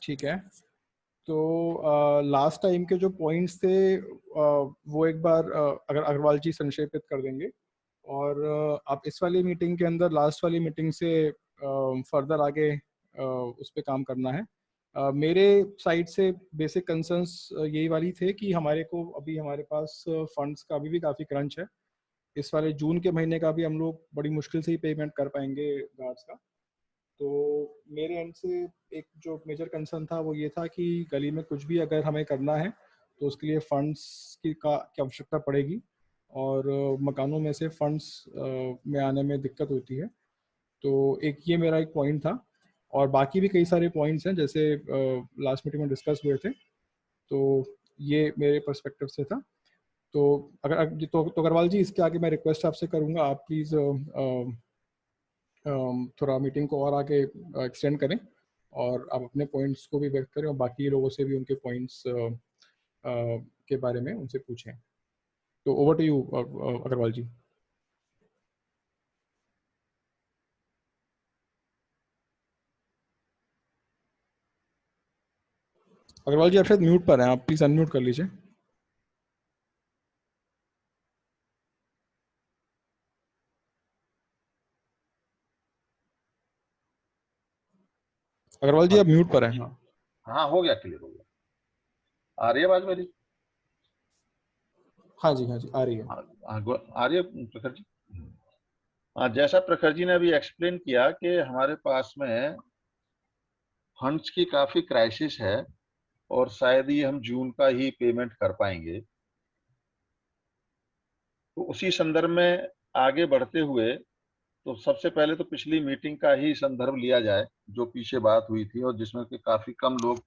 ठीक है, तो लास्ट टाइम के जो पॉइंट्स थे वो एक बार अगर अग्रवाल जी संक्षेपित कर देंगे, और आप इस वाली मीटिंग के अंदर लास्ट वाली मीटिंग से फर्दर आगे उस पर काम करना है। मेरे साइड से बेसिक कंसर्न्स यही वाली थे कि हमारे को अभी हमारे पास फंड्स का अभी भी काफ़ी क्रंच है। इस वाले जून के महीने का भी हम लोग बड़ी मुश्किल से ही पेमेंट कर पाएंगे गार्ड्स का। तो मेरे एंड से एक जो मेजर कंसर्न था वो ये था कि गली में कुछ भी अगर हमें करना है तो उसके लिए फंड्स की आवश्यकता पड़ेगी, और मकानों में से फंड्स में आने में दिक्कत होती है। तो ये मेरा एक पॉइंट था, और बाकी भी कई सारे पॉइंट्स हैं जैसे लास्ट मीटिंग में डिस्कस हुए थे। तो ये मेरे पर्सपेक्टिव से था। तो तो अग्रवाल जी, इसके आगे मैं रिक्वेस्ट आपसे करूँगा, आप प्लीज़ थोड़ा मीटिंग को और आगे एक्सटेंड करें, और आप अपने पॉइंट्स को भी व्यक्त करें, और बाकी लोगों से भी उनके पॉइंट्स के बारे में उनसे पूछें। तो ओवर टू यू अग्रवाल जी। अग्रवाल जी, आप शायद म्यूट पर हैं, आप प्लीज़ अनम्यूट कर लीजिए। अग्रवाल जी, आप म्यूट पर हैं। हाँ, हो गया, क्लियर हो गया। आ रही है आवाज मेरी? हाँ जी, हाँ जी, आ रही है। आ रही है प्रखर जी? हाँ, जैसा प्रखर जी ने अभी एक्सप्लेन किया कि हमारे पास में फंड्स की काफी क्राइसिस है और शायद ही हम जून का ही पेमेंट कर पाएंगे। तो उसी संदर्भ में आगे बढ़ते हुए तो सबसे पहले तो पिछली मीटिंग का ही संदर्भ लिया जाए जो पीछे बात हुई थी और जिसमें कि काफी कम लोग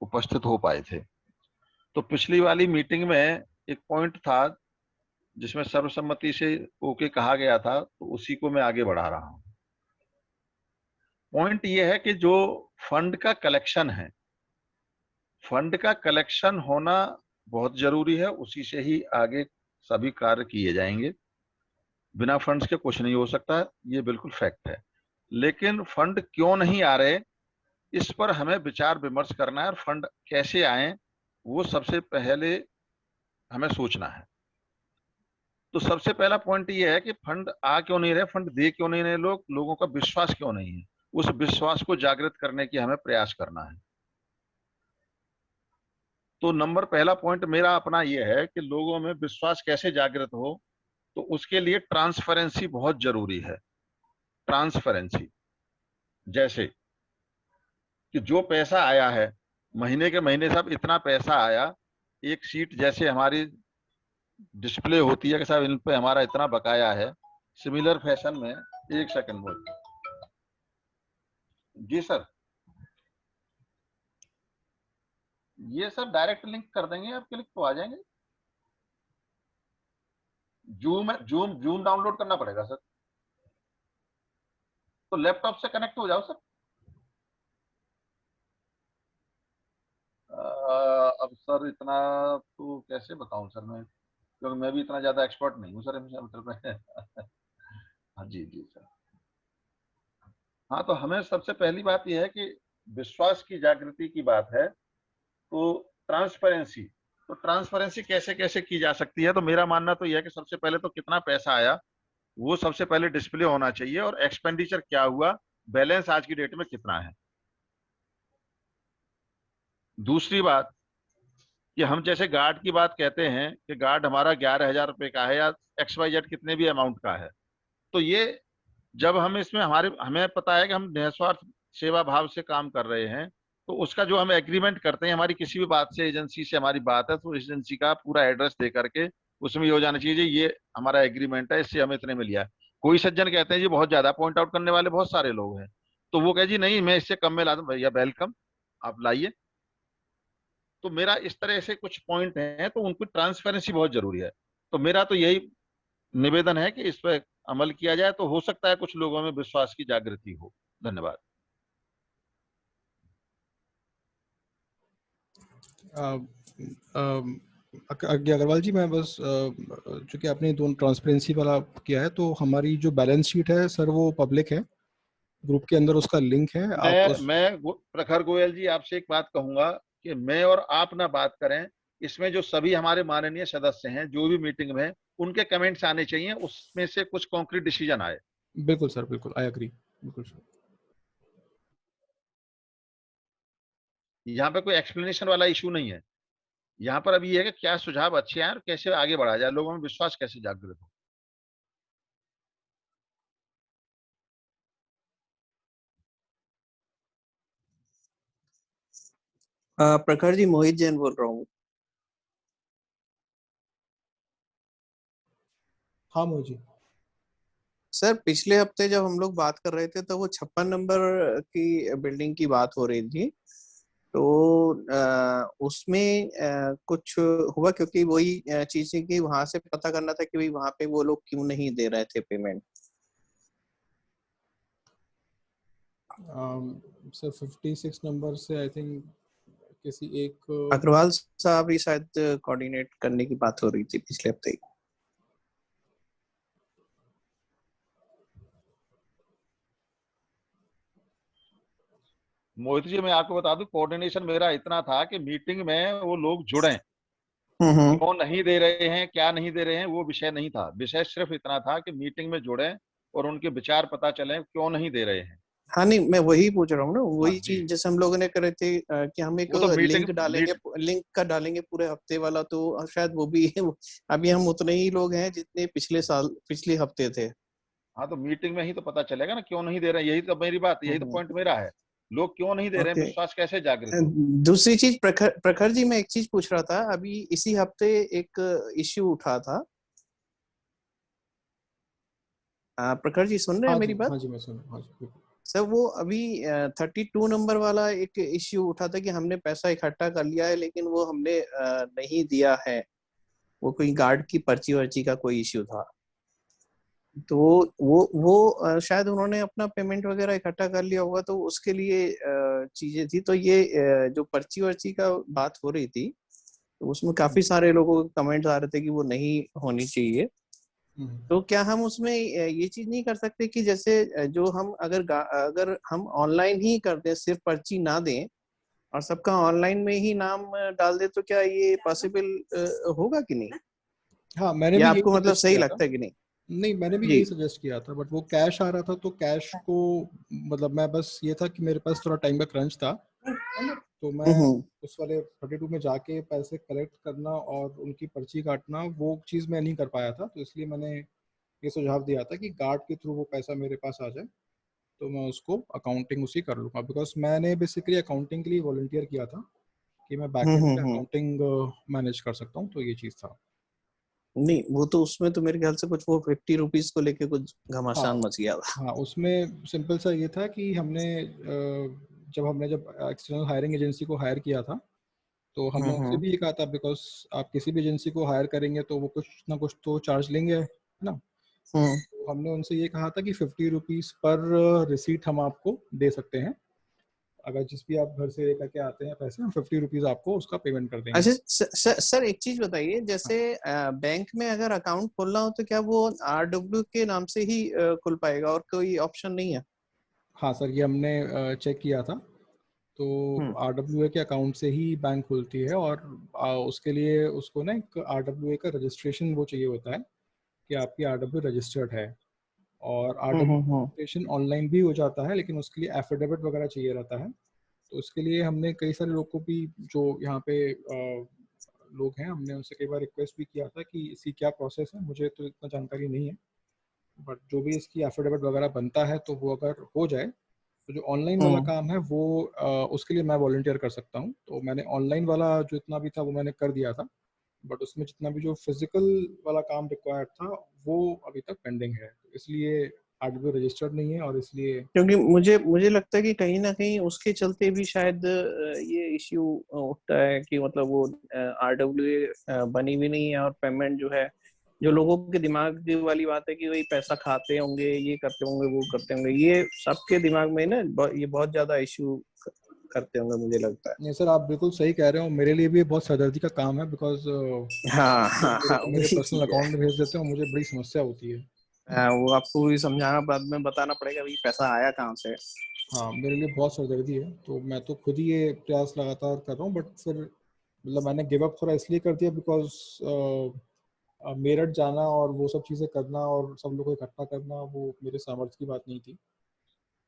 उपस्थित हो पाए थे। तो पिछली वाली मीटिंग में एक पॉइंट था जिसमें सर्वसम्मति से ओके कहा गया था, तो उसी को मैं आगे बढ़ा रहा हूं। पॉइंट ये है कि जो फंड का कलेक्शन है, फंड का कलेक्शन होना बहुत जरूरी है, उसी से ही आगे सभी कार्य किए जाएंगे। बिना फंड्स के कुछ नहीं हो सकता, ये बिल्कुल फैक्ट है। लेकिन फंड क्यों नहीं आ रहे, इस पर हमें विचार विमर्श करना है, और फंड कैसे आए वो सबसे पहले हमें सोचना है। तो सबसे पहला पॉइंट ये है कि फंड आ क्यों नहीं रहे, फंड दे क्यों नहीं रहे लोगों का विश्वास क्यों नहीं है। उस विश्वास को जागृत करने की हमें प्रयास करना है। तो नंबर पहला पॉइंट मेरा अपना ये है कि लोगों में विश्वास कैसे जागृत हो, तो उसके लिए ट्रांसपेरेंसी बहुत जरूरी है। ट्रांसपेरेंसी जैसे कि जो पैसा आया है महीने के महीने साहब इतना पैसा आया, एक सीट जैसे हमारी डिस्प्ले होती है कि साहब इन पे हमारा इतना बकाया है, सिमिलर फैशन में एक सेकंड बोल। जी सर, ये सब डायरेक्ट लिंक कर देंगे, आपके लिंक तो आ जाएंगे। जूम डाउनलोड करना पड़ेगा सर, तो लैपटॉप से कनेक्ट हो जाओ सर। अब सर इतना तो कैसे बताऊं सर मैं, क्योंकि मैं भी इतना ज्यादा एक्सपर्ट नहीं हूँ सर में। हाँ जी जी सर। हाँ, तो हमें सबसे पहली बात यह है कि विश्वास की जागृति की बात है, तो ट्रांसपेरेंसी। तो ट्रांसपेरेंसी कैसे कैसे की जा सकती है, तो मेरा मानना तो यह है कि सबसे पहले तो कितना पैसा आया वो सबसे पहले डिस्प्ले होना चाहिए, और एक्सपेंडिचर क्या हुआ, बैलेंस आज की डेट में कितना है। दूसरी बात कि हम जैसे गार्ड की बात कहते हैं कि गार्ड हमारा 11,000 रुपए का है या XYZ कितने भी अमाउंट का है, तो ये जब हम इसमें हमें पता है कि हम निस्वार्थ सेवा भाव से काम कर रहे हैं, तो उसका जो हम एग्रीमेंट करते हैं, हमारी किसी भी बात से एजेंसी से हमारी बात है, तो एजेंसी का पूरा एड्रेस दे करके उसमें ये हो जाना चाहिए ये हमारा एग्रीमेंट है, इससे हमें इतने में लिया। कोई सज्जन कहते हैं जी बहुत ज्यादा, पॉइंट आउट करने वाले बहुत सारे लोग हैं, तो वो कहे जी नहीं मैं इससे कम में ला दूं, भैया वेलकम, आप लाइए। तो मेरा इस तरह से कुछ पॉइंट हैं, तो उनकी ट्रांसपेरेंसी बहुत जरूरी है। तो मेरा तो यही निवेदन है कि इस पर अमल किया जाए, तो हो सकता है कुछ लोगों में विश्वास की जागृति हो। धन्यवाद। अग्रवाल जी, मैं बस चूंकि आपने दोनों ट्रांसपेरेंसी वाला किया है, तो हमारी जो बैलेंस शीट है सर वो पब्लिक है, ग्रुप के अंदर उसका लिंक है, आप उस प्रखर गोयल जी आपसे एक बात कहूंगा कि मैं और आप ना बात करें, इसमें जो सभी हमारे माननीय सदस्य हैं जो भी मीटिंग में हैं, उनके कमेंट्स आने चाहिए, उसमें से कुछ कॉन्क्रीट डिसीजन आए। बिल्कुल सर, बिल्कुल, आई एग्री, बिल्कुल सर। यहाँ पे कोई एक्सप्लेनेशन वाला इशू नहीं है। यहाँ पर अभी ये है कि क्या सुझाव अच्छे आए और कैसे आगे बढ़ा जाए, लोगों में विश्वास कैसे जागृत हो। प्रखर जी, मोहित जैन बोल रहा हूँ। हाँ मोहित जी। सर, पिछले हफ्ते जब हम लोग बात कर रहे थे तो वो 56 नंबर की बिल्डिंग की बात हो रही थी, तो उसमें कुछ हुआ? क्योंकि वही चीज थी कि वहां से पता करना था कि भाई वहां पे वो लोग क्यों नहीं दे रहे थे पेमेंट। सर 56 नंबर से आई थिंक किसी एक अग्रवाल साहब ही शायद कोऑर्डिनेट करने की बात हो रही थी पिछले हफ्ते ही। मोहित जी मैं आपको बता दूं, कोऑर्डिनेशन मेरा इतना था कि मीटिंग में वो लोग जुड़े, हम्म। क्यों नहीं दे रहे हैं, क्या नहीं दे रहे हैं, वो विषय नहीं था। विषय सिर्फ इतना था कि मीटिंग में जुड़े और उनके विचार पता चले क्यों नहीं दे रहे हैं। हाँ नहीं, मैं वही पूछ रहा हूँ ना, हाँ वही जी, चीज जैसे हम लोगों ने करे थे कि हम एक वो तो मीटिंग लिंक डालेंगे, लिंक का डालेंगे पूरे हफ्ते वाला, तो शायद वो भी अभी हम उतने ही लोग हैं जितने पिछले साल पिछले हफ्ते थे। हाँ तो मीटिंग में ही तो पता चलेगा ना क्यों नहीं दे रहे हैं। यही तो मेरी बात, यही तो पॉइंट मेरा है, लोग क्यों नहीं दे रहे हैं, ओके। विश्वास कैसे जागृत हो। दूसरी चीज, प्रखर जी, मैं एक चीज पूछ रहा था, अभी इसी हफ्ते एक इश्यू उठा था। प्रखर जी, सुन रहे हैं हाँ मेरी जी, बात? हाँ जी, मैं सुन, हाँ जी, बिल्कुल। सर, वो अभी 32 नंबर वाला एक इश्यू उठा था कि हमने पैसा इकट्ठा कर लिया है लेकिन वो हमने नहीं दिया है। वो कोई गार्ड की पर्ची वर्ची का कोई इश्यू था। तो वो शायद उन्होंने अपना पेमेंट वगैरह इकट्ठा कर लिया होगा, तो उसके लिए चीजें थी। तो ये जो पर्ची वर्ची का बात हो रही थी, तो उसमें काफी सारे लोगों के कमेंट्स आ रहे थे कि वो नहीं होनी चाहिए। तो क्या हम उसमें ये चीज नहीं कर सकते कि जैसे जो हम अगर हम ऑनलाइन ही कर दें, सिर्फ पर्ची ना दें और सबका ऑनलाइन में ही नाम डाल दे, तो क्या ये पॉसिबल होगा कि नहीं? हाँ, मैंने या भी यही आपको मतलब सजेस्ट सही किया था। लगता है कि नहीं? नहीं, मैंने भी जी। यही सजेस्ट किया था, बट वो कैश आ रहा था तो कैश को, मतलब मैं बस ये था कि मेरे पास थोड़ा टाइम का क्रंच था, तो मैं हम्म। उस वाले 32 में जाके पैसे कलेक्ट करना और उनकी पर्ची काटना, वो चीज़ मैं नहीं कर पाया था। तो इसलिए मैंने ये सुझाव दिया था कि गार्ड के थ्रू वो पैसा मेरे पास आ जाए, तो मैं उसको अकाउंटिंग उसी कर लूँगा, बिकॉज मैंने बेसिकली अकाउंटिंग के लिए वॉलंटियर किया था कि मैं बैकएंड पे हम्म। अकाउंटिंग मैनेज कर सकता हूँ, तो ये चीज़ था। नहीं, वो तो उसमें तो मेरे ख्याल से कुछ वो 50 रुपीज को लेके कुछ हाँ, घमासान मच गया था। हाँ, उसमें सिंपल सा ये था कि जब एक्सटर्नल हायरिंग एजेंसी को हायर किया था, तो हमने उनसे हम्म। भी ये कहा था, बिकॉज आप किसी भी एजेंसी को हायर करेंगे तो वो कुछ ना कुछ तो चार्ज लेंगे, है ना। हम्म। तो हमने उनसे ये कहा था कि 50 रुपीज़ पर रिसीट हम आपको दे सकते हैं, अगर जिस भी आप घर से लेकर के आते हैं पैसे, हम 50 रुपीज़ आपको उसका पेमेंट कर देंगे। अच्छा सर, एक चीज बताइए, हाँ, जैसे बैंक में अगर अकाउंट खोलना हो तो क्या वो RW के नाम से ही खुल पाएगा और कोई ऑप्शन नहीं है? हाँ सर, ये हमने चेक किया था, तो हम्म। RWA के अकाउंट से ही बैंक खुलती है, और उसके लिए उसको ना एक RWA का रजिस्ट्रेशन वो चाहिए होता है कि आपकी RW रजिस्टर्ड है, और RW हम्म। रजिस्ट्रेशन ऑनलाइन भी हो जाता है, लेकिन उसके लिए एफिडेविट वगैरह चाहिए रहता है। तो उसके लिए हमने कई सारे लोग को भी, जो यहाँ पे लोग हैं, हमने उनसे कई बार रिक्वेस्ट भी किया था कि इसकी क्या प्रोसेस है, मुझे तो इतना जानकारी नहीं है, बट जो भी इसकी एफिडेविट वगैरह बनता है तो वो अगर हो जाए, तो जो ऑनलाइन वाला हम्म। काम है वो उसके लिए मैं वॉलंटियर कर सकता हूँ। तो मैंने ऑनलाइन वाला जो इतना भी था वो मैंने कर दिया था, बट उसमें जितना भी जो फिजिकल वाला काम रिक्वायर्ड था वो अभी तक पेंडिंग है, तो इसलिए RWA रजिस्टर्ड नहीं है, और इसलिए क्योंकि मुझे मुझे लगता है कि कहीं ना कहीं उसके चलते भी शायद ये इश्यू उठता है कि मतलब वो RWA बनी भी नहीं है और पेमेंट जो है, जो लोगों के दिमाग वाली बात है कि वही पैसा खाते होंगे, ये करते होंगे, वो करते होंगे, ये सबके दिमाग में ना ये बहुत ज्यादा इश्यू करते होंगे, मुझे लगता है। नहीं सर, आप बिल्कुल सही कह रहे हो, मेरे लिए भी बहुत सरदर्दी का काम है, बिकॉज हाँ लोग हाँ मेरे हाँ, को मेरे वही पर्सनल चीज है। अकाउंट में भेज देते हैं और मुझे बड़ी समस्या होती है। वो आपको भी समझाना, बाद में बताना पड़ेगा भाई पैसा आया कहाँ से। हाँ, मेरे लिए बहुत सरदर्दी है, तो मैं तो खुद ही ये प्रयास लगातार कर रहा हूँ, बट फिर मतलब मैंने गिव अप थोड़ा इसलिए कर दिया बिकॉज मेरठ जाना और वो सब चीज़ें करना और सब लोग को इकट्ठा करना वो मेरे सामर्थ्य की बात नहीं थी,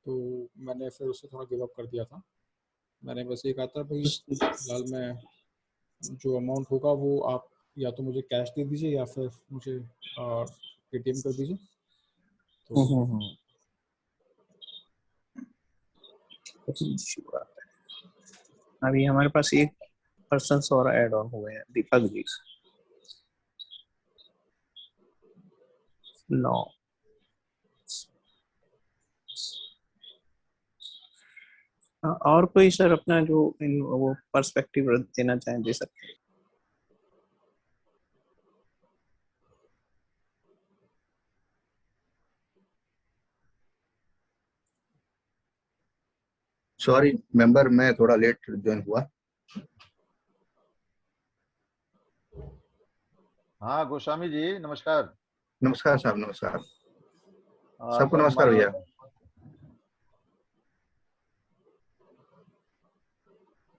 तो मैंने फिर उससे थोड़ा गिव अप कर दिया था। मैंने बस ये कहा था भाई फिलहाल मैं जो अमाउंट होगा वो आप या तो मुझे कैश दे दीजिए या फिर मुझे पेटीएम कर दीजिए। तो अभी हमारे पास एक पर्सन और ऐड ऑन हुए हैं, दीपक जी। नो, और कोई सर अपना जो वो पर्सपेक्टिव देना चाहें दे सकते हैं। सॉरी मेंबर, मैं थोड़ा लेट ज्वाइन हुआ। हाँ गोस्वामी जी नमस्कार। नमस्कार साहब, नमस्कार सबको, सर नमस्कार भैया।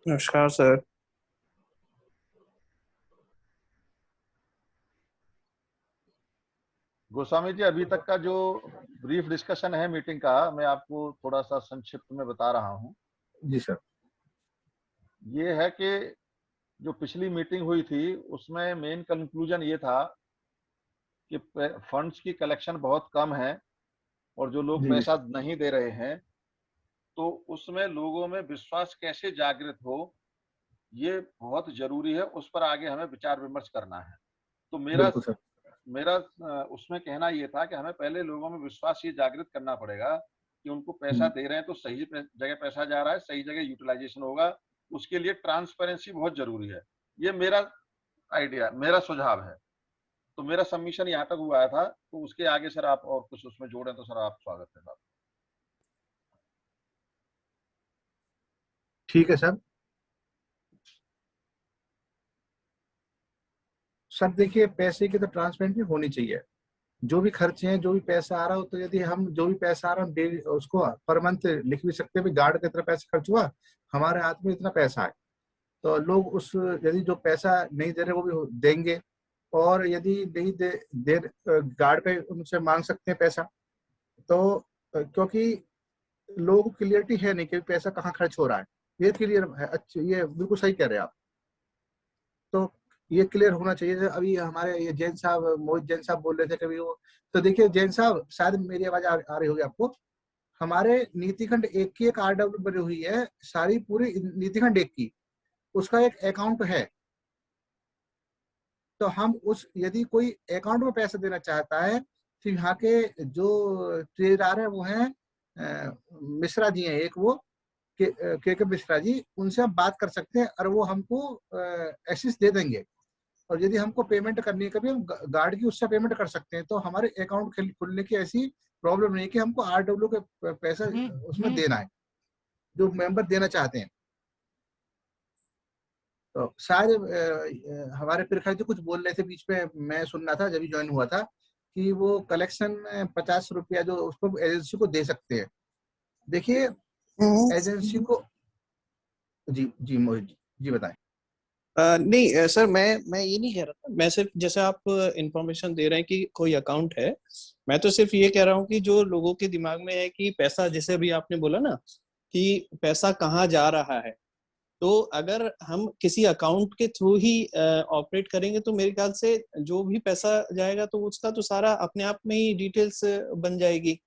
नमस्कार सर। गोस्वामी जी, अभी तक का जो ब्रीफ डिस्कशन है मीटिंग का, मैं आपको थोड़ा सा संक्षिप्त में बता रहा हूँ। जी सर। ये है कि जो पिछली मीटिंग हुई थी उसमें मेन कंक्लूजन ये था कि फंड्स की कलेक्शन बहुत कम है और जो लोग जी पैसा नहीं दे रहे हैं, तो उसमें लोगों में विश्वास कैसे जागृत हो, ये बहुत जरूरी है। उस पर आगे हमें विचार विमर्श करना है। तो बिल्कुल सर। मेरा उसमें कहना ये था कि हमें पहले लोगों में विश्वास ये जागृत करना पड़ेगा कि उनको पैसा दे रहे हैं तो सही जगह पैसा जा रहा है, सही जगह यूटिलाइजेशन होगा। उसके लिए ट्रांसपेरेंसी बहुत जरूरी है। ये मेरा आइडिया, मेरा सुझाव है। तो मेरा सबमिशन यहाँ तक हुआ था, तो उसके आगे सर आप और कुछ उसमें जोड़ें तो सर आप स्वागत है साहब। ठीक है सर। सर देखिए, पैसे की तो ट्रांसपेरेंसी होनी चाहिए। जो भी खर्चे हैं, जो भी पैसा आ रहा हो, तो यदि हम जो भी पैसा आ रहा है डेली उसको पर मंथ लिख भी सकते हैं, गार्ड का इतना पैसा खर्च हुआ, हमारे हाथ में इतना पैसा है, तो लोग उस यदि जो पैसा नहीं दे रहे वो भी देंगे। और यदि नहीं दे गार्ड पे उनसे मांग सकते हैं पैसा। तो क्योंकि लोगों को क्लियरिटी है नहीं कि पैसा कहाँ खर्च हो रहा है, ये क्लियर है। अच्छा, ये बिल्कुल सही कह रहे हैं आप। तो ये क्लियर होना चाहिए। अभी हमारे ये जैन साहब, मोहित जैन साहब बोल रहे थे कभी वो, तो देखिए जैन साहब, शायद मेरी आवाज आ रही होगी आपको। हमारे नीतिखंड 1 की एक RW बनी हुई है, सारी पूरी नीतिखंड 1 की, उसका एक अकाउंट है। तो हम उस यदि कोई अकाउंट में पैसा देना चाहता है, तो यहाँ के जो ट्रेजरर है वो हैं मिश्रा जी हैं, एक वो के मिश्रा जी, उनसे आप बात कर सकते हैं और वो हमको एसेस दे देंगे। और यदि हमको पेमेंट करनी है कभी, हम गार्ड की उससे पेमेंट कर सकते हैं। तो हमारे अकाउंट खुलने की ऐसी प्रॉब्लम नहीं है कि हमको RW के पैसा उसमें देना है, जो मेंबर देना चाहते हैं। तो शायद हमारे प्रखर जी कुछ बोल रहे थे बीच में, मैं सुन रहा था जब ज्वाइन हुआ था, कि वो कलेक्शन 50 रुपया जो उसको एजेंसी को दे सकते हैं। देखिए एजेंसी को, जी जी मोहित जी बताएं। नहीं सर, मैं ये नहीं कह रहा था। मैं सिर्फ जैसे आप इंफॉर्मेशन दे रहे हैं कि कोई अकाउंट है, मैं तो सिर्फ ये कह रहा हूँ कि जो लोगों के दिमाग में है कि पैसा, जैसे अभी आपने बोला ना कि पैसा कहाँ जा रहा है, तो अगर हम किसी अकाउंट के थ्रू ही ऑपरेट करेंगे तो मेरे ख्याल से जो भी पैसा जाएगा तो उसका तो सारा अपने आप में ही डिटेल्स बन जाएगी।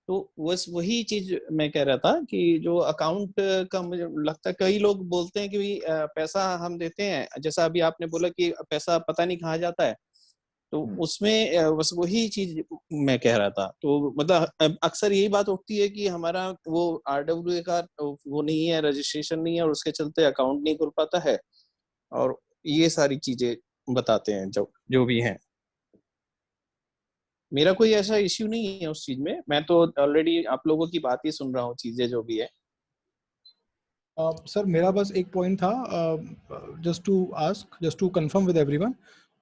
तो बस वही चीज मैं कह रहा था कि जो अकाउंट का, मुझे लगता है कई लोग बोलते हैं कि भाई पैसा हम देते हैं, जैसा अभी आपने बोला कि पैसा पता नहीं कहाँ जाता है, तो उसमें बस वही चीज मैं कह रहा था। तो मतलब अक्सर यही बात उठती है कि हमारा वो RWA का वो नहीं है, रजिस्ट्रेशन नहीं है, और उसके चलते अकाउंट नहीं खुल पाता है, और ये सारी चीजें बताते हैं जो जो भी हैं। मेरा कोई ऐसा इश्यू नहीं है उस चीज में, मैं तो ऑलरेडी आप लोगों की बात ही सुन रहा हूँ, चीजें जो भी है। सर मेरा बस एक पॉइंट था, just to confirm with everyone.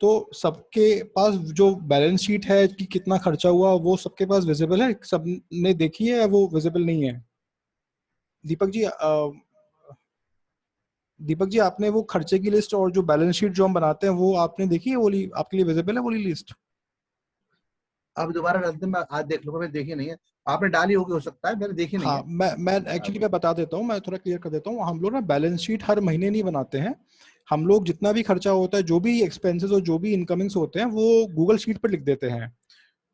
तो सबके पास जो बैलेंस शीट है कि कितना खर्चा हुआ वो सबके पास विजिबल है, सबने देखी है या वो विजिबल नहीं है? दीपक जी दीपक जी आपने वो खर्चे की लिस्ट और जो बैलेंस शीट जो हम बनाते हैं वो आपने देखी है? वो आपके लिए विजिबल है वो लिस्ट? आप दोबारा डालते हैं, मैं आज देख लूंगा, मैं देखी नहीं है। आपने डाली होगी, हो सकता है, मैंने देखी नहीं हाँ, है। मैं एक्चुअली मैं बता देता हूँ, मैं थोड़ा क्लियर कर देता हूँ। हम लोग ना बैलेंस शीट हर महीने नहीं बनाते हैं। हम लोग जितना भी खर्चा होता है, जो भी एक्सपेंसेस और जो भी इनकमिंग्स होते हैं, वो गूगल शीट पर लिख देते हैं।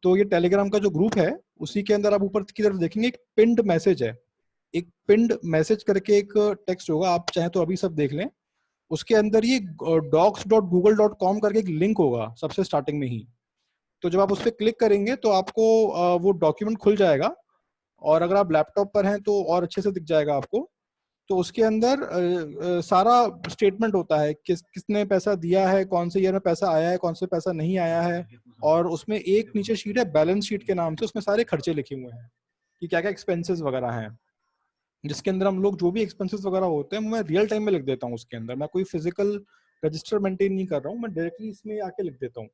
तो ये टेलीग्राम का जो ग्रुप है उसी के अंदर आप ऊपर की तरफ देखेंगे एक पिंड मैसेज है। एक पिंड मैसेज करके एक टेक्स्ट होगा, आप चाहे तो अभी सब देख लें। उसके अंदर ये docs.google.com करके एक लिंक होगा सबसे स्टार्टिंग में ही। तो जब आप उस पर क्लिक करेंगे तो आपको वो डॉक्यूमेंट खुल जाएगा, और अगर आप लैपटॉप पर हैं तो और अच्छे से दिख जाएगा आपको। तो उसके अंदर सारा स्टेटमेंट होता है, किसने पैसा दिया है, कौन से ईयर में पैसा आया है, कौन से पैसा नहीं आया है। और उसमें एक नीचे शीट है बैलेंस शीट के नाम से, उसमें सारे खर्चे लिखे हुए हैं कि क्या क्या एक्सपेंसेस वगैरह हैं, जिसके अंदर हम लोग जो भी एक्सपेंसेस वगैरह होते हैं मैं रियल टाइम में लिख देता हूँ उसके अंदर। मैं कोई फिजिकल रजिस्टर मेंटेन नहीं कर रहा हूँ, मैं डायरेक्टली इसमें आके लिख देता हूँ।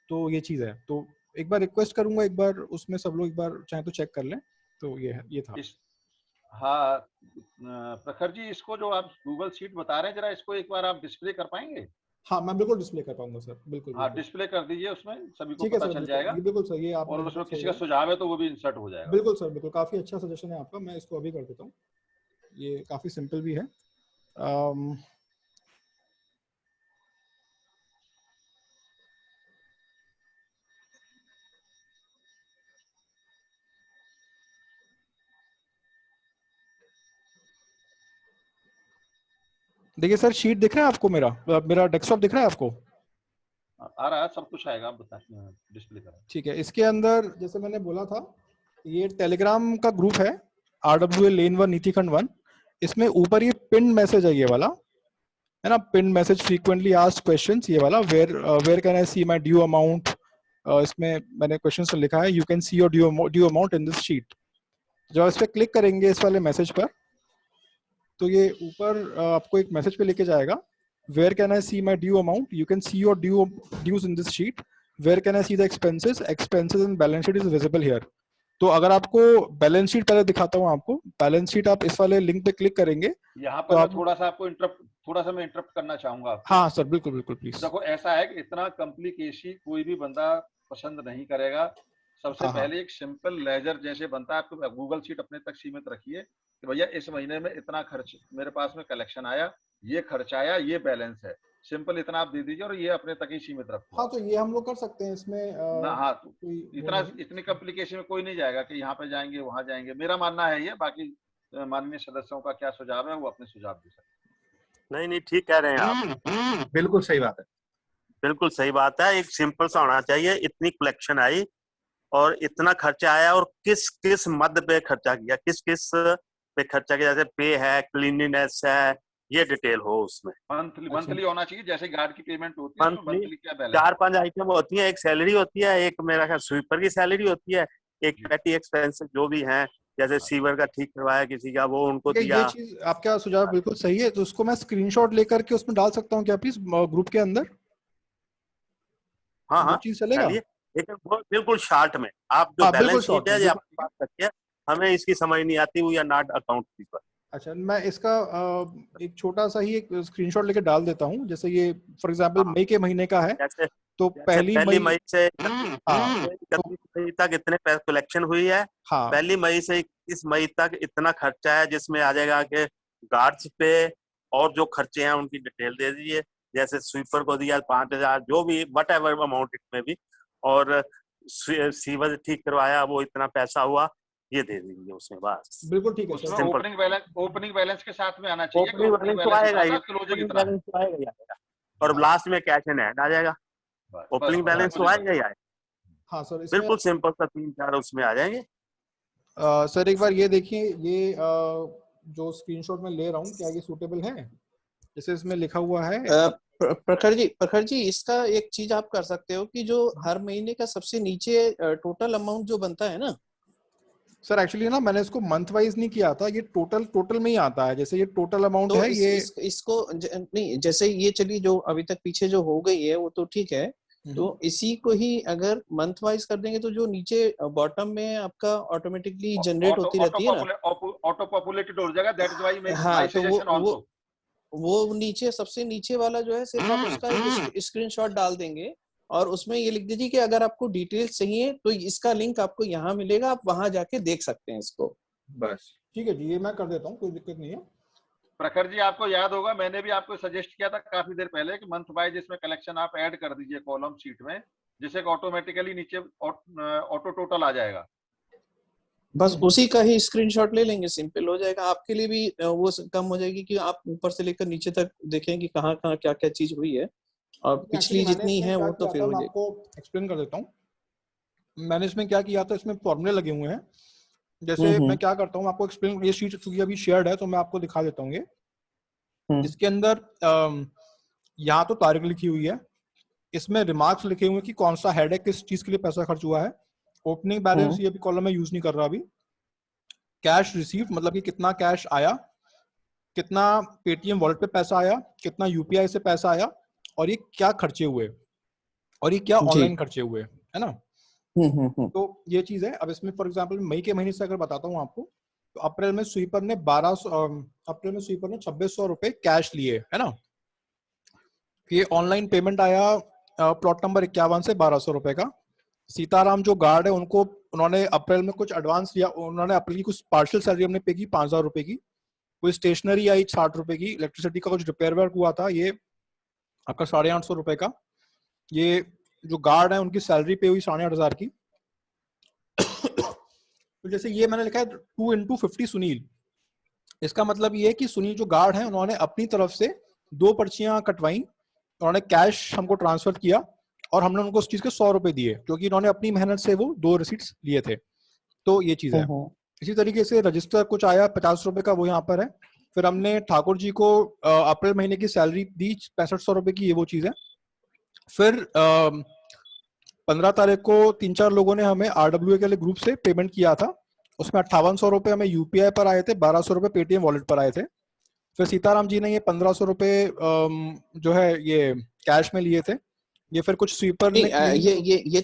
तो ये चीज़ है। तो एक बार रिक्वेस्ट करूंगा, एक बार उसमें सब लोग एक बार चाहे तो चेक कर लें। तो ये था। हाँ प्रखर जी, इसको जो आप गूगल शीट बता रहे हैं, जरा इसको एक बार आप डिस्प्ले कर पाएंगे? हाँ, मैं बिल्कुल डिस्प्ले कर पाऊंगा सर, बिल्कुल। हाँ, डिस्प्ले कर दीजिए, उसमें सभी को ठीक है पता सर, चल बिल्कुल जाएगा। ये बिल्कुल सही है, आप और उसमें किसी का सुझाव है तो वो भी इंसर्ट हो जाएगा। बिल्कुल सर, बिल्कुल काफी अच्छा सजेशन है आपका, मैं इसको अभी कर देता हूँ। ये काफी सिंपल भी है। देखिए सर, शीट दिख रहा है आपको? मेरा डेस्कटॉप दिख रहा है आपको? आ रहा है, सब कुछ आएगा, आप बताइए। डिस्प्ले करें। ठीक है, इसके अंदर जैसे मैंने बोला था, ये टेलीग्राम का ग्रुप है RWA लेन 1 नीति खंड 1। इसमें ऊपर ये पिन मैसेज है, ये वाला है ना, pin message frequently asked questions, ये वाला where can I see my due amount. इसमें मैंने क्वेश्चंस लिखा है, you can see your due amount in this sheet. जब इस पर क्लिक करेंगे इस वाले मैसेज पर, तो ये ऊपर आपको एक मैसेज पे लेके जाएगा, where can I see my due amount, you can see your dues in this sheet, where can I see the expenses and balance sheet is visible here. तो अगर आपको बैलेंस शीट पहले दिखाता हूँ आपको, बैलेंस शीट आप इस वाले लिंक पे क्लिक करेंगे। यहाँ पर तो थोड़ा सा आपको इंटरप्ट करना चाहूंगा आपको। हाँ सर, बिल्कुल बिल्कुल प्लीज। देखो, ऐसा है कि इतना कॉम्प्लिकेशन कोई भी बंदा पसंद नहीं करेगा। सबसे पहले एक सिंपल लेजर जैसे बनता है, आपको गूगल शीट अपने तक सीमित रखिए कि भैया इस महीने में इतना खर्च मेरे पास में कलेक्शन आया, ये खर्च आया, ये बैलेंस है। सिंपल इतना आप दे दीजिए और ये अपने तक ही सीमित रखो। हाँ, तो ये हम लोग कर सकते हैं इसमें ना। हाँ, तो इतनी कॉम्प्लिकेशन में कोई नहीं जाएगा कि यहाँ पे जाएंगे वहां जाएंगे। मेरा मानना है ये, बाकी माननीय सदस्यों का क्या सुझाव है वो अपने सुझाव दे सकते। नहीं, ठीक कह रहे हैं आप, बिल्कुल सही बात है, बिल्कुल सही बात है। एक सिंपल सा होना चाहिए, इतनी कलेक्शन आई और इतना खर्चा आया और किस किस मद पे खर्चा किया, किस किस पे खर्चा किया, जैसे पे है, क्लीनिनेस है, ये डिटेल हो उसमें। मंथली होना चाहिए, जैसे गार्ड की पेमेंट होती है, मंथली क्या बैलेंस। 4-5 आइटम होती है, एक सैलरी होती है, एक मेरा ख्याल स्वीपर की सैलरी होती है, एक पेटी एक्सपेंसेस जो भी हैं, जैसे सीवर का ठीक करवाया किसी का, वो उनको दिया। ये चीज आपका सुझाव बिल्कुल सही है, तो उसको मैं स्क्रीनशॉट लेकर के उसमें डाल सकता हूँ क्या प्लीज ग्रुप के अंदर? हाँ, चीज चलेगा? लेकिन वो बिल्कुल शॉर्ट में। आप जो बैलेंस शीट है, आप बात करते हैं, हमें इसकी समझ नहीं आती, वो या नॉट अकाउंट कीपर। अच्छा, मैं इसका एक छोटा सा ही एक स्क्रीनशॉट लेके डाल देता हूँ। जैसे ये फॉर एग्जांपल मई के महीने का है, तो पहली मई से 31 मई तक इतने कलेक्शन हुई है। हाँ, पहली मई से 21 मई तक इतना खर्चा है, जिसमें आ जाएगा कि गार्ड्स पे और जो खर्चे हैं उनकी डिटेल दे दीजिए। जैसे स्वीपर को दिया 5,000, जो भी वट एवर अमाउंट इसमें भी, और सीवर ठीक करवाया वो इतना पैसा हुआ, ये दे दीजिए उसमें बस। बिल्कुल ठीक है सर। ओपनिंग बैलेंस के साथ में आना चाहिए। ओपनिंग बैलेंस तो आएगा ही, और लास्ट में कैश इन हैंड आ जाएगा। ओपनिंग बैलेंस तो आएगा ही आएगा। हाँ सर, बिल्कुल सिंपल सा 3-4 उसमें आ जाएंगे। सर एक बार ये देखिए, ये जो स्क्रीनशॉट मैं ले रहा हूँ, क्या ये सूटेबल है? जैसे इसमें लिखा हुआ है प्रखर जी इसका एक चीज आप कर सकते हो कि जो हर महीने का सबसे नीचे टोटल अमाउंट जो बनता है ना, सर एक्चुअली ना मैंने इसको मंथ वाइज नहीं किया था, ये टोटल में ही आता है, जैसे ये टोटल अमाउंट तो है ये इसको नहीं, जैसे ये चलिए जो अभी तक पीछे जो हो गई है वो तो ठीक है, तो इसी को ही अगर मंथ वाइज कर देंगे तो जो नीचे बॉटम में आपका ऑटोमेटिकली जनरेट होती रहती है ना, ऑटो पॉपुलेटेड हो जाएगा, दैट इज व्हाई माय हाँ, तो सजेशन आल्सो वो नीचे सबसे नीचे वाला जो है सिर्फ आप उसका एक स्क्रीनशॉट डाल देंगे और उसमें ये लिख दीजिए कि अगर आपको डिटेल्स चाहिए तो इसका लिंक आपको यहाँ मिलेगा, आप वहां जाके देख सकते हैं इसको। बस ठीक है जी, ये मैं कर देता हूँ, कोई दिक्कत नहीं है। प्रखर जी आपको याद होगा मैंने भी आपको सजेस्ट किया था काफी देर पहले कि मंथ वाइज इसमें कलेक्शन आप ऐड कर दीजिए कॉलम शीट में, जिससे ऑटोमेटिकली नीचे ऑटो टोटल आ जाएगा। बस उसी का ही स्क्रीनशॉट ले लेंगे, सिंपल हो जाएगा, आपके लिए भी वो कम हो जाएगी कि आप ऊपर से लेकर नीचे तक देखें कि कहाँ कहाँ क्या क्या चीज हुई है, और पिछली जितनी है वो तो फिर हो जाएगी। आपको एक्सप्लेन कर देता हूँ मैंने इसमें क्या किया था। इसमें फॉर्मूले लगे हुए हैं, जैसे मैं क्या करता हूँ आपको एक्सप्लेन, ये शीट क्योंकि अभी शेयर्ड है तो मैं आपको दिखा देता हूँ। ये इसके अंदर यहाँ तो तारीख लिखी हुई है, इसमें रिमार्क्स लिखे हुए हैं कि कौन सा हेड है, किस चीज के लिए पैसा खर्च हुआ है। ओपनिंग बैलेंस ये भी कॉलम में यूज नहीं कर रहा अभी। कैश रिसीव मतलब कि कितना कैश आया, कितना पेटीएम वॉलेट पे पैसा आया, कितना यूपीआई से पैसा आया, और ये क्या खर्चे हुए, और ये क्या ऑनलाइन खर्चे हुए, है ना। तो ये चीज है। अब इसमें फॉर एग्जांपल मई के महीने से अगर बताता हूँ आपको, तो अप्रैल में स्वीपर ने 2600 रुपए कैश लिए, है ना। ये ऑनलाइन पेमेंट आया प्लॉट नंबर 51 से 1200 रुपए का। सीताराम जो गार्ड है उनको उन्होंने अप्रैल में कुछ एडवांस लिया, उन्होंने अप्रैल की कुछ पार्शियल सैलरी हमने पे की 5000 रुपए की। कोई स्टेशनरी आई 60 रुपए की, इलेक्ट्रिसिटी का कुछ रिपेयर वर्क हुआ था ये आपका 850 रुपए का। ये जो गार्ड है उनकी सैलरी पे हुई 8500 की। तो जैसे ये मैंने लिखा है 2 into 50 सुनील, इसका मतलब ये है कि सुनील जो गार्ड है उन्होंने अपनी तरफ से 2 पर्चियां कटवाई, उन्होंने कैश हमको ट्रांसफर किया और हमने उनको उस चीज के 100 रुपए दिए, क्योंकि इन्होंने अपनी मेहनत से वो 2 रिसीट्स लिए थे। तो ये चीज है। इसी तरीके से रजिस्टर कुछ आया 50 रुपए का, वो यहाँ पर है। फिर हमने ठाकुर जी को अप्रैल महीने की सैलरी दी 6500 रुपए की, ये वो चीज है। फिर 15 तारीख को 3-4 लोगों ने हमें RWA के लिए ग्रुप से पेमेंट किया था, उसमें 5800 रुपए हमें यूपीआई पर आए थे, 1200 रुपए पेटीएम वॉलेट पर आए थे। फिर सीताराम जी ने ये 1500 रुपए जो है ये कैश में लिए थे। ये फिर कुछ स्वीपर ने ये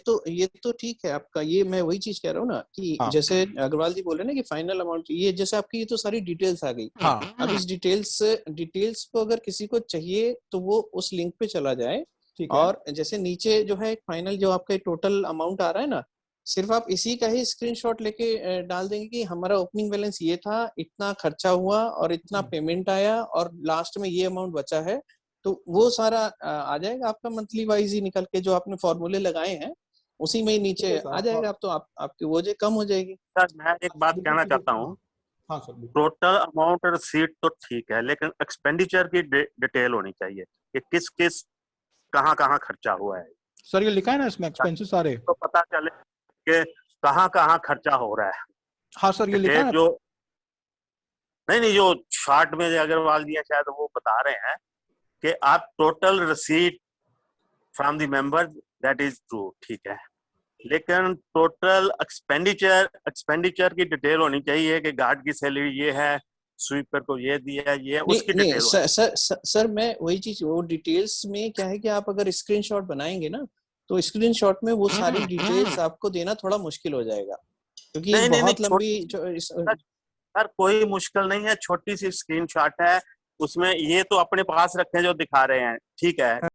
तो ठीक है आपका, ये मैं वही चीज कह रहा हूँ ना कि जैसे अग्रवाल जी बोल रहे हैं ना कि फाइनल अमाउंट, ये जैसे आपकी ये तो सारी डिटेल्स आ गई। अब इस डिटेल्स को अगर किसी को चाहिए तो वो उस लिंक पे चला जाए, और जैसे नीचे जो है फाइनल जो आपका टोटल अमाउंट आ रहा है ना, सिर्फ आप इसी का ही स्क्रीनशॉट लेके डाल देंगे कि हमारा ओपनिंग बैलेंस ये था, इतना खर्चा हुआ और इतना पेमेंट आया और लास्ट में ये अमाउंट बचा है, तो वो सारा आ जाएगा आपका मंथली वाइज ही निकल के, जो आपने फॉर्मूले लगाए हैं उसी में ही नीचे आ जाएगा। अब तो आपकी वजह कम हो जाएगी। सर मैं एक बात कहना चाहता हूँ, टोटल अमाउंट रिसीट तो ठीक है, लेकिन एक्सपेंडिचर की डिटेल होनी चाहिए कि किस किस कहाँ कहाँ खर्चा हुआ है। सर ये लिखा है ना इसमें एक्सपेंसेस सारे, तो पता चले कि कहाँ कहाँ खर्चा हो रहा है। हाँ सर ये लिखा है जो नहीं जो शार्ट में अग्रवाल जी शायद वो बता रहे हैं कि आप total receipt from the member, that is true, ठीक है, लेकिन टोटल एक्सपेंडिचर की डिटेल होनी चाहिए कि गार्ड की सैलरी ये है, स्वीपर को ये दिया, ये उसकी डिटेल। सर मैं वही चीज, वो डिटेल्स में क्या है कि आप अगर स्क्रीनशॉट बनाएंगे ना तो स्क्रीनशॉट में वो सारी डिटेल्स आपको देना थोड़ा मुश्किल हो जाएगा, क्योंकि बहुत लंबी। सर कोई मुश्किल नहीं है, छोटी सी स्क्रीनशॉट है, उसमें ये तो अपने पास रखे जो दिखा रहे हैं, ठीक है।